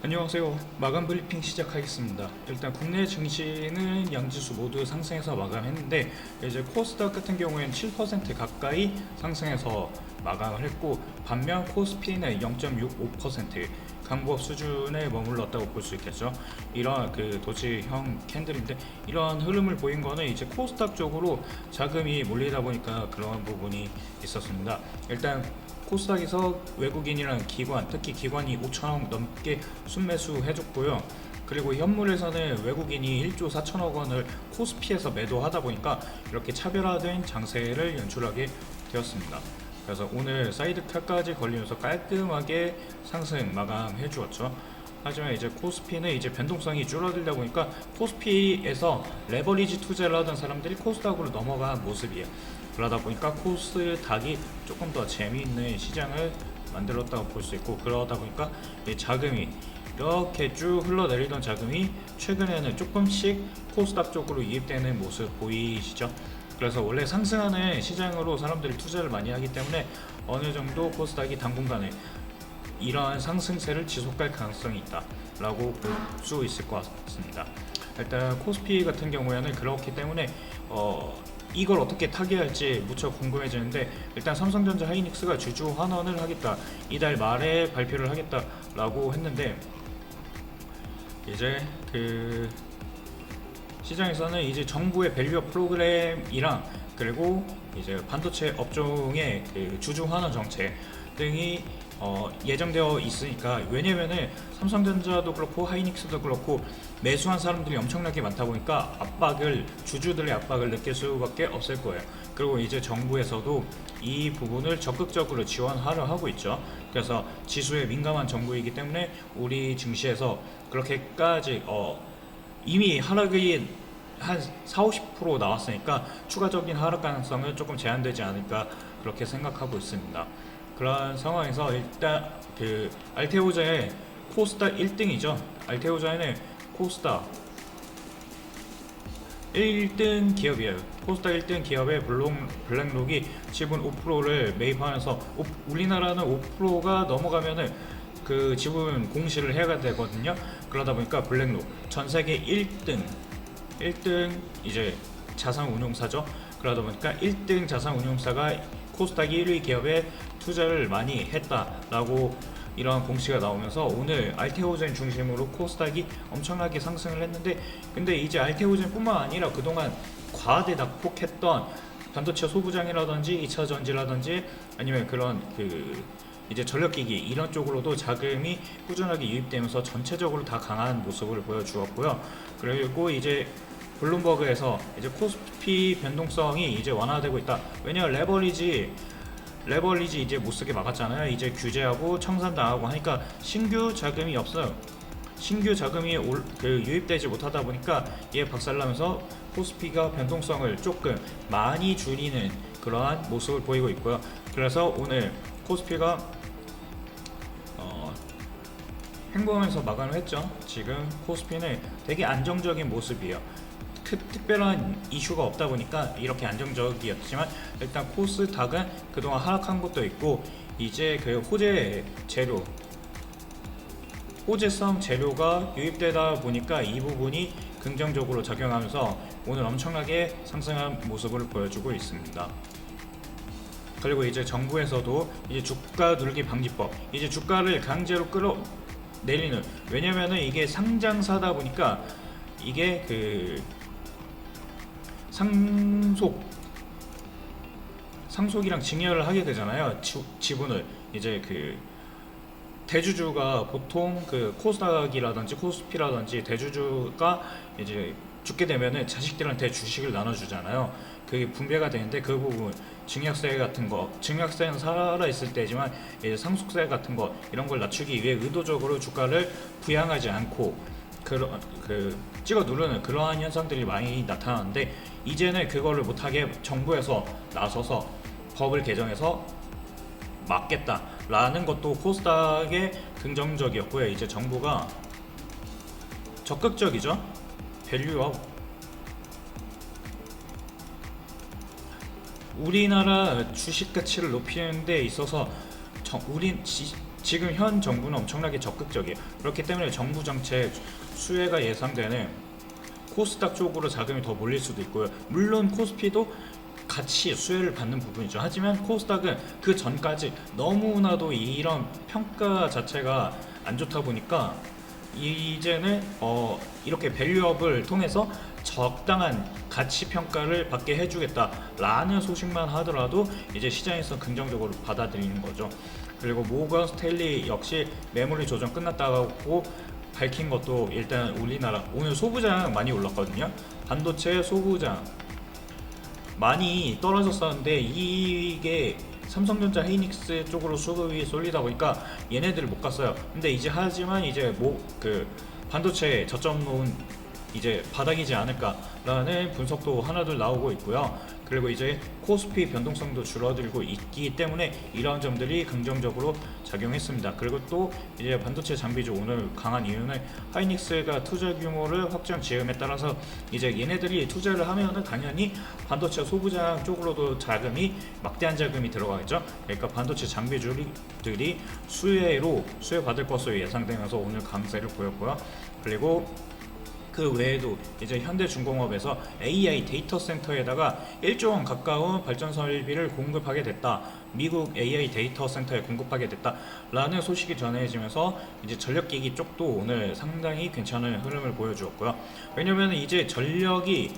안녕하세요. 마감 브리핑 시작하겠습니다. 일단 국내 증시는 양지수 모두 상승해서 마감했는데 이제 코스닥 같은 경우에는 7% 가까이 상승해서 마감을 했고, 반면 코스피는 0.65% 강보합 수준에 머물렀다고 볼 수 있겠죠. 이런 도지형 캔들인데, 이런 흐름을 보인 거는 이제 코스닥 쪽으로 자금이 몰리다 보니까 그런 부분이 있었습니다. 일단 코스닥에서 외국인이랑 기관, 특히 기관이 5천억 넘게 순매수 해줬고요. 그리고 현물에서는 외국인이 1조 4천억 원을 코스피에서 매도하다 보니까 이렇게 차별화된 장세를 연출하게 되었습니다. 그래서 오늘 사이드카까지 걸리면서 깔끔하게 상승 마감해 주었죠. 하지만 이제 코스피는 이제 변동성이 줄어들다 보니까 코스피에서 레버리지 투자를 하던 사람들이 코스닥으로 넘어간 모습이에요. 그러다 보니까 코스닥이 조금 더 재미있는 시장을 만들었다고 볼 수 있고, 그러다 보니까 이 자금이 이렇게 쭉 흘러내리던 자금이 최근에는 조금씩 코스닥 쪽으로 이입되는 모습 보이시죠? 그래서 원래 상승하는 시장으로 사람들이 투자를 많이 하기 때문에 어느 정도 코스닥이 당분간에 이러한 상승세를 지속할 가능성이 있다라고 볼 수 있을 것 같습니다. 일단 코스피 같은 경우에는 그렇기 때문에 이걸 어떻게 타개할지 무척 궁금해지는데, 일단 삼성전자 하이닉스가 주주 환원을 하겠다, 이달 말에 발표를 하겠다라고 했는데, 이제 시장에서는 이제 정부의 밸류업 프로그램이랑 그리고 이제 반도체 업종의 주주 환원 정책 등이 예정되어 있으니까, 왜냐면은 삼성전자도 그렇고 하이닉스도 그렇고 매수한 사람들이 엄청나게 많다 보니까 주주들의 압박을 느낄 수밖에 없을 거예요. 그리고 이제 정부에서도 이 부분을 적극적으로 지원하려 하고 있죠. 그래서 지수에 민감한 정부이기 때문에 우리 증시에서 그렇게까지 이미 하락이 한 4-50% 나왔으니까 추가적인 하락 가능성은 조금 제한되지 않을까, 그렇게 생각하고 있습니다. 그런 상황에서 일단 알테오자의 코스닥 1등이죠. 알테오자는 코스닥 1등 기업이에요. 코스닥 1등 기업의 블랙록이 지분 5%를 매입하면서, 우리나라는 5%가 넘어가면은 그 지분 공시를 해야 되거든요. 그러다 보니까 블랙록 전 세계 1등 이제 자산 운용사죠. 그러다 보니까 1등 자산 운용사가 코스닥 1위 기업에 투자를 많이 했다라고 이러한 공시가 나오면서 오늘 알테오젠 중심으로 코스닥이 엄청나게 상승을 했는데, 근데 이제 알테오젠 뿐만 아니라 그동안 과대 낙폭했던 반도체 소부장이라든지 2차 전지라든지 아니면 그런 이제 전력기기 이런 쪽으로도 자금이 꾸준하게 유입되면서 전체적으로 다 강한 모습을 보여주었고요. 그리고 이제 블룸버그에서 이제 코스피 변동성이 이제 완화되고 있다. 왜냐면 레버리지 이제 못쓰게 막았잖아요. 이제 규제하고 청산당하고 하니까 신규 자금이 없어요. 신규 자금이 유입되지 못하다 보니까 이게 박살나면서 코스피가 변동성을 조금 많이 줄이는 그러한 모습을 보이고 있고요. 그래서 오늘 코스피가 횡보하면서 마감을 했죠. 지금 코스피는 되게 안정적인 모습이에요. 특별한 이슈가 없다 보니까 이렇게 안정적이었지만, 일단 코스닥은 그동안 하락한 것도 있고, 이제 호재성 재료가 유입되다 보니까 이 부분이 긍정적으로 작용하면서 오늘 엄청나게 상승한 모습을 보여주고 있습니다. 그리고 이제 정부에서도 이제 주가 누르기 방지법, 이제 주가를 강제로 끌어내리는, 왜냐면은 이게 상장사다 보니까 이게 상속이랑 증여를 하게 되잖아요. 지분을 이제 대주주가 보통 코스닥이라든지 코스피라든지 대주주가 이제 죽게 되면은 자식들한테 주식을 나눠주잖아요. 그게 분배가 되는데, 그 부분 증여세 같은 거, 증여세는 살아 있을 때지만 이제 상속세 같은 거 이런 걸 낮추기 위해 의도적으로 주가를 부양하지 않고 찍어 누르는 그러한 현상들이 많이 나타나는데, 이제는 그거를 못하게 정부에서 나서서 법을 개정해서 막겠다라는 것도 코스닥의 긍정적이었고요. 이제 정부가 적극적이죠. 밸류업, 우리나라 주식 가치를 높이는 데 있어서 지금 현 정부는 엄청나게 적극적이에요. 그렇기 때문에 정부 정책 수혜가 예상되는 코스닥 쪽으로 자금이 더 몰릴 수도 있고요. 물론 코스피도 같이 수혜를 받는 부분이죠. 하지만 코스닥은 그 전까지 너무나도 이런 평가 자체가 안 좋다 보니까 이제는 이렇게 밸류업을 통해서 적당한 가치 평가를 받게 해주겠다라는 소식만 하더라도 이제 시장에서 긍정적으로 받아들이는 거죠. 그리고 모건 스탠리 역시 매물이 조정 끝났다고 밝힌 것도 일단 우리나라 오늘 소부장 많이 올랐거든요. 반도체 소부장 많이 떨어졌었는데 이게 삼성전자 하이닉스 쪽으로 수급이 쏠리다 보니까 얘네들을 못 갔어요. 근데 이제 하지만 이제 반도체 저점은 이제 바닥이지 않을까라는 분석도 하나둘 나오고 있고요. 그리고 이제 코스피 변동성도 줄어들고 있기 때문에 이러한 점들이 긍정적으로 작용했습니다. 그리고 또 이제 반도체 장비주 오늘 강한 이유는 하이닉스가 투자 규모를 확장 지음에 따라서 이제 얘네들이 투자를 하면은 당연히 반도체 소부장 쪽으로도 자금이 막대한 자금이 들어가겠죠. 그러니까 반도체 장비주들이 수혜 받을 것으로 예상되면서 오늘 강세를 보였고요. 그리고 그 외에도 이제 현대중공업에서 AI 데이터 센터에다가 1조 원 가까운 발전 설비를 공급하게 됐다. 미국 AI 데이터 센터에 공급하게 됐다라는 소식이 전해지면서 이제 전력기기 쪽도 오늘 상당히 괜찮은 흐름을 보여주었고요. 왜냐면 이제 전력이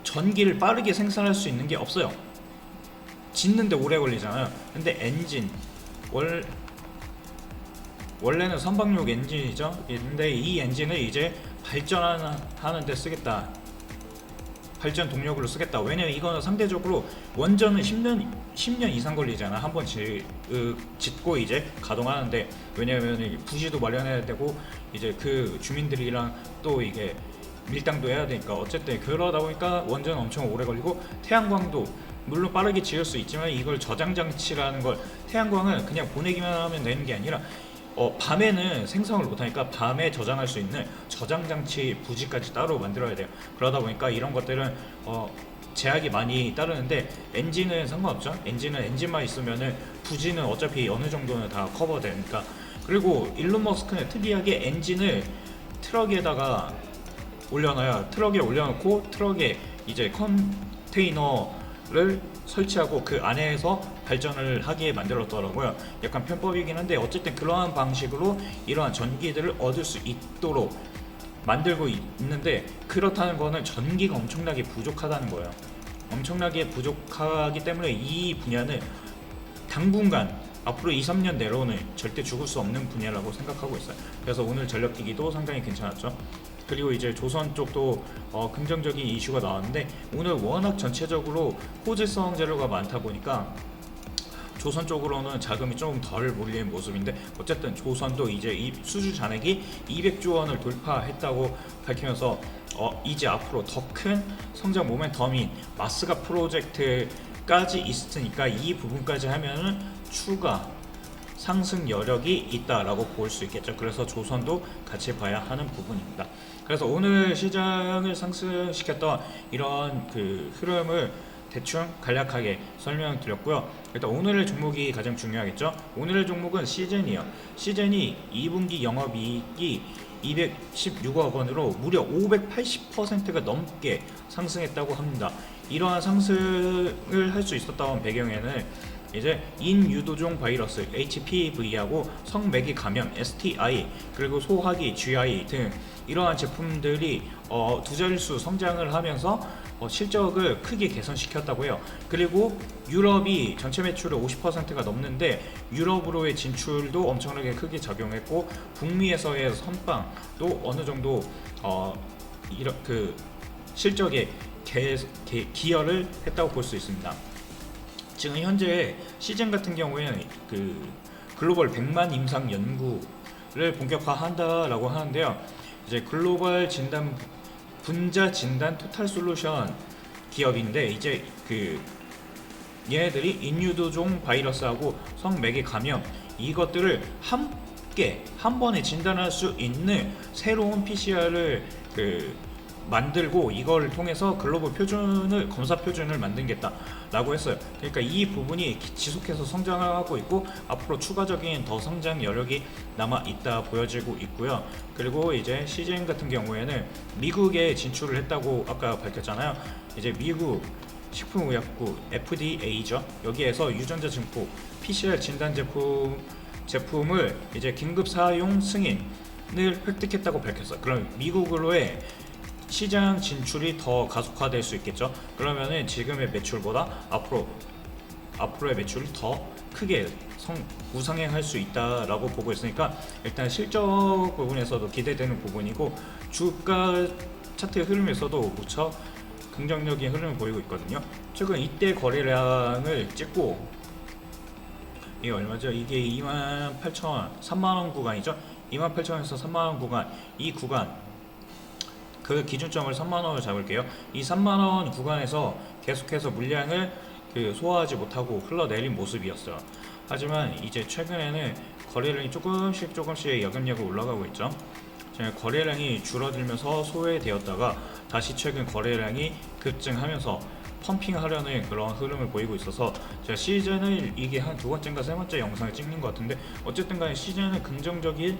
전기를 빠르게 생산할 수 있는 게 없어요. 짓는데 오래 걸리잖아요. 근데 엔진 원래는 선박용 엔진이죠. 근데 이 엔진을 이제 발전하는 데 쓰겠다. 발전 동력으로 쓰겠다. 왜냐면 이거는 상대적으로 원전은 10년 이상 걸리잖아. 한번 짓고 이제 가동하는데, 왜냐면 부지도 마련해야 되고 이제 그 주민들이랑 또 이게 밀당도 해야 되니까 어쨌든 그러다 보니까 원전은 엄청 오래 걸리고, 태양광도 물론 빠르게 지을 수 있지만 이걸 저장 장치라는 걸, 태양광은 그냥 보내기만 하면 되는 게 아니라 밤에는 생성을 못하니까 밤에 저장할 수 있는 저장장치 부지까지 따로 만들어야 돼요. 그러다 보니까 이런 것들은 제약이 많이 따르는데, 엔진은 상관없죠. 엔진은 엔진만 있으면은 부지는 어차피 어느 정도는 다 커버되니까. 그리고 일론 머스크는 특이하게 엔진을 트럭에다가 올려놔요. 트럭에 올려놓고 트럭에 이제 컨테이너를 설치하고 그 안에서 발전을 하게 만들었더라고요. 약간 편법이긴 한데 어쨌든 그러한 방식으로 이러한 전기들을 얻을 수 있도록 만들고 있는데, 그렇다는 거는 전기가 엄청나게 부족하다는 거예요. 엄청나게 부족하기 때문에 이 분야는 당분간 앞으로 2-3년 내로는 절대 죽을 수 없는 분야라고 생각하고 있어요. 그래서 오늘 전력기기도 상당히 괜찮았죠. 그리고 이제 조선 쪽도 긍정적인 이슈가 나왔는데, 오늘 워낙 전체적으로 호재성 재료가 많다 보니까 조선 쪽으로는 자금이 좀 덜 몰리는 모습인데, 어쨌든 조선도 이제 이 수주 잔액이 200조 원을 돌파했다고 밝히면서 이제 앞으로 더 큰 성장 모멘텀인 마스가 프로젝트까지 있으니까 이 부분까지 하면은 추가 상승 여력이 있다라고 볼 수 있겠죠. 그래서 조선도 같이 봐야 하는 부분입니다. 그래서 오늘 시장을 상승시켰던 이런 그 흐름을 대충 간략하게 설명드렸고요. 일단 오늘의 종목이 가장 중요하겠죠. 오늘의 종목은 시젠이에요. 시젠이 2분기 영업이익이 216억 원으로 무려 580%가 넘게 상승했다고 합니다. 이러한 상승을 할 수 있었던 배경에는 이제 인유도종 바이러스 HPV하고 성매개 감염 STI, 그리고 소화기 GI 등 이러한 제품들이 두 자릿수 성장을 하면서 실적을 크게 개선시켰다고 해요. 그리고 유럽이 전체 매출의 50%가 넘는데 유럽으로의 진출도 엄청나게 크게 작용했고, 북미에서의 선빵도 어느 정도 그 실적에 기여를 했다고 볼 수 있습니다. 지금 현재 시즌 같은 경우에는 그 글로벌 100만 임상 연구를 본격화한다라고 하는데요. 이제 글로벌 진단 분자 진단 토탈 솔루션 기업인데, 이제 그 얘네들이 인유도종 바이러스하고 성매개 감염 이것들을 함께 한 번에 진단할 수 있는 새로운 PCR을 만들고 이걸 통해서 글로벌 표준을 검사 표준을 만들겠다라고 했어요. 그러니까 이 부분이 지속해서 성장을 하고 있고 앞으로 추가적인 더 성장 여력이 남아 있다 보여지고 있고요. 그리고 이제 CGN 같은 경우에는 미국에 진출을 했다고 아까 밝혔잖아요. 이제 미국 식품의약국 FDA죠. 여기에서 유전자 증폭 PCR 진단 제품을 이제 긴급 사용 승인을 획득했다고 밝혔어요. 그럼 미국으로의 시장 진출이 더 가속화될 수 있겠죠. 그러면은 지금의 매출보다 앞으로의 매출이 더 크게 우상향할 수 있다라고 보고 있으니까 일단 실적 부분에서도 기대되는 부분이고 주가 차트 흐름에서도 무척 긍정적인 흐름을 보이고 있거든요. 최근 이때 거래량을 찍고 이게 얼마죠? 이게 28,000원, 3만원 구간이죠. 28,000원에서 3만원 구간, 이 구간 그 기준점을 3만원을 잡을게요. 이 3만원 구간에서 계속해서 물량을 소화하지 못하고 흘러내린 모습이었어요. 하지만 이제 최근에는 거래량이 조금씩 야금야금 올라가고 있죠. 거래량이 줄어들면서 소외되었다가 다시 최근 거래량이 급증하면서 펌핑하려는 그런 흐름을 보이고 있어서 제가 시즌을 이게 한 두 번째인가 세 번째 영상을 찍는 것 같은데 어쨌든 간에 시즌은 긍정적인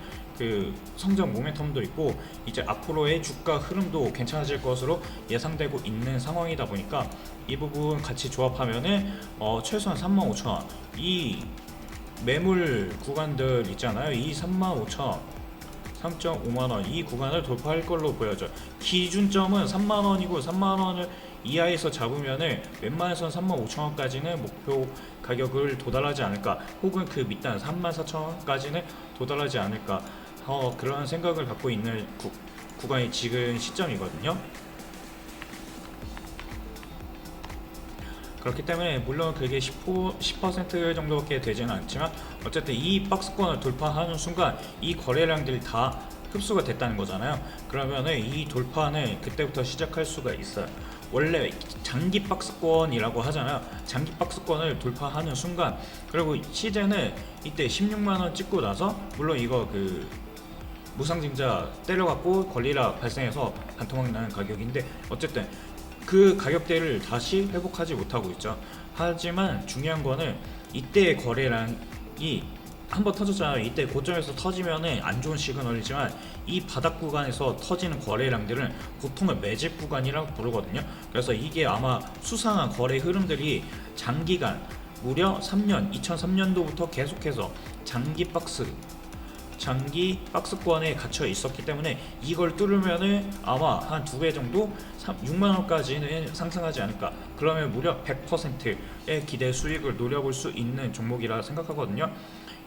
성장 모멘텀도 있고 이제 앞으로의 주가 흐름도 괜찮아질 것으로 예상되고 있는 상황이다 보니까 이 부분 같이 조합하면은 최소한 35,000원 이 매물 구간들 있잖아요. 이 35,000원 3.5만원 이 구간을 돌파할 걸로 보여져요. 기준점은 3만원이고 3만원을 이하에서 잡으면은 웬만해선 35,000원까지는 목표 가격을 도달하지 않을까, 혹은 그 밑단 34,000원까지는 도달하지 않을까 그런 생각을 갖고 있는 구간이 지금 시점이거든요. 그렇기 때문에 물론 그게 10% 정도밖에 되지는 않지만 어쨌든 이 박스권을 돌파하는 순간 이 거래량들이 다 흡수가 됐다는 거잖아요. 그러면은 이 돌파는 그때부터 시작할 수가 있어요. 원래 장기 박스권이라고 하잖아요. 장기 박스권을 돌파하는 순간, 그리고 시즌은 이때 16만원 찍고 나서 물론 이거 무상증자 때려갖고 권리락 발생해서 반토막 나는 가격인데 어쨌든 그 가격대를 다시 회복하지 못하고 있죠. 하지만 중요한 거는 이때의 거래량이 한번 터졌잖아요. 이때 고점에서 터지면은 안 좋은 시그널이지만 이 바닥 구간에서 터지는 거래량들은 보통은 매집 구간이라고 부르거든요. 그래서 이게 아마 수상한 거래 흐름들이 장기간 무려 3년, 2003년도부터 계속해서 장기 박스권에 갇혀 있었기 때문에 이걸 뚫으면은 아마 한 2배 정도 6만원까지는 상승하지 않을까. 그러면 무려 100%의 기대 수익을 노려볼 수 있는 종목이라 생각하거든요.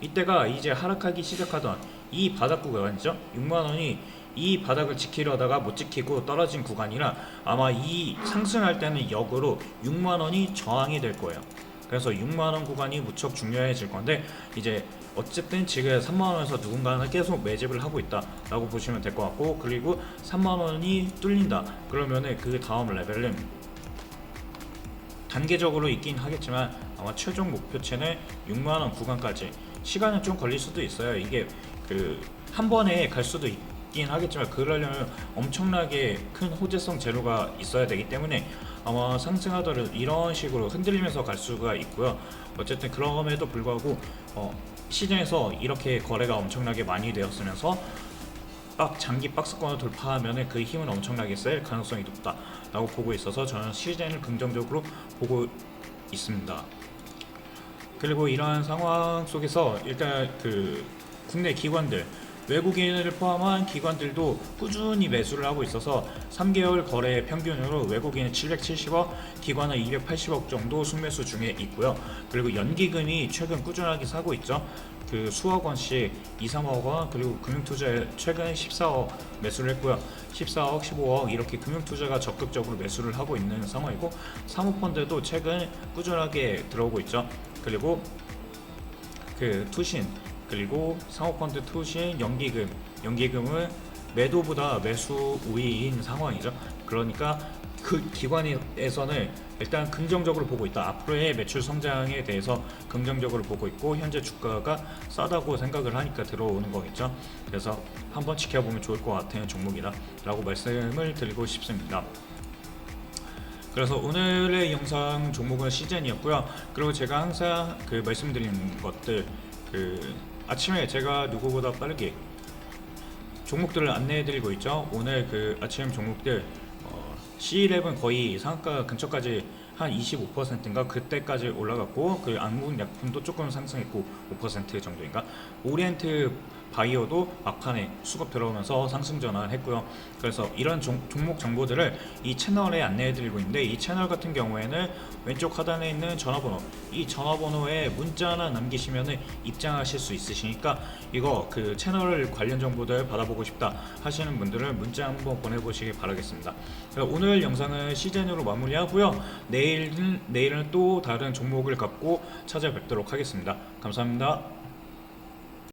이때가 이제 하락하기 시작하던 이 바닥 구간이죠. 6만원이 이 바닥을 지키려다가 못 지키고 떨어진 구간이라 아마 이 상승할 때는 역으로 6만원이 저항이 될 거예요. 그래서 6만원 구간이 무척 중요해질 건데 이제 어쨌든 지금 3만원에서 누군가는 계속 매집을 하고 있다 라고 보시면 될 것 같고, 그리고 3만원이 뚫린다 그러면은 그 다음 레벨은 단계적으로 있긴 하겠지만 아마 최종 목표치는 6만원 구간까지 시간은 좀 걸릴 수도 있어요. 이게 한 번에 갈 수도 있긴 하겠지만 그러려면 엄청나게 큰 호재성 재료가 있어야 되기 때문에 아마 상승하더라도 이런 식으로 흔들리면서 갈 수가 있고요. 어쨌든 그럼에도 불구하고 시장에서 이렇게 거래가 엄청나게 많이 되었으면서 장기 박스권을 돌파하면 그 힘은 엄청나게 셀 가능성이 높다라고 보고 있어서 저는 시즌을 긍정적으로 보고 있습니다. 그리고 이러한 상황 속에서 일단 국내 기관들, 외국인을 포함한 기관들도 꾸준히 매수를 하고 있어서 3개월 거래 평균으로 외국인은 770억, 기관은 280억 정도 순매수 중에 있고요. 그리고 연기금이 최근 꾸준하게 사고 있죠. 수억 원씩 2, 3억 원, 그리고 금융투자에 최근 14억 매수를 했고요. 14억, 15억 이렇게 금융투자가 적극적으로 매수를 하고 있는 상황이고, 사모펀드도 최근 꾸준하게 들어오고 있죠. 그리고 투신, 그리고 사모펀드, 투신, 연기금은 매도보다 매수 우위인 상황이죠. 그러니까 그 기관에서는 일단 긍정적으로 보고 있다. 앞으로의 매출 성장에 대해서 긍정적으로 보고 있고 현재 주가가 싸다고 생각을 하니까 들어오는 거겠죠. 그래서 한번 지켜보면 좋을 것 같은 종목이다 라고 말씀을 드리고 싶습니다. 그래서 오늘의 영상 종목은 시젠이었고요. 그리고 제가 항상 그 말씀드리는 것들, 그 아침에 제가 누구보다 빠르게 종목들을 안내해드리고 있죠. 오늘 그 아침 종목들 C11 거의 상한가 근처까지 한 25%인가 그때까지 올라갔고, 그 안국약품도 조금 상승했고 5% 정도인가. 오리엔트 바이오도 막판에 수급 들어오면서 상승 전환했고요. 그래서 이런 종목 정보들을 이 채널에 안내해드리고 있는데, 이 채널 같은 경우에는 왼쪽 하단에 있는 전화번호, 이 전화번호에 문자 하나 남기시면 입장하실 수 있으시니까 이거 그 채널 관련 정보들 받아보고 싶다 하시는 분들은 문자 한번 보내보시기 바라겠습니다. 오늘 영상은 시즌으로 마무리하고요. 내일은 또 다른 종목을 갖고 찾아뵙도록 하겠습니다. 감사합니다.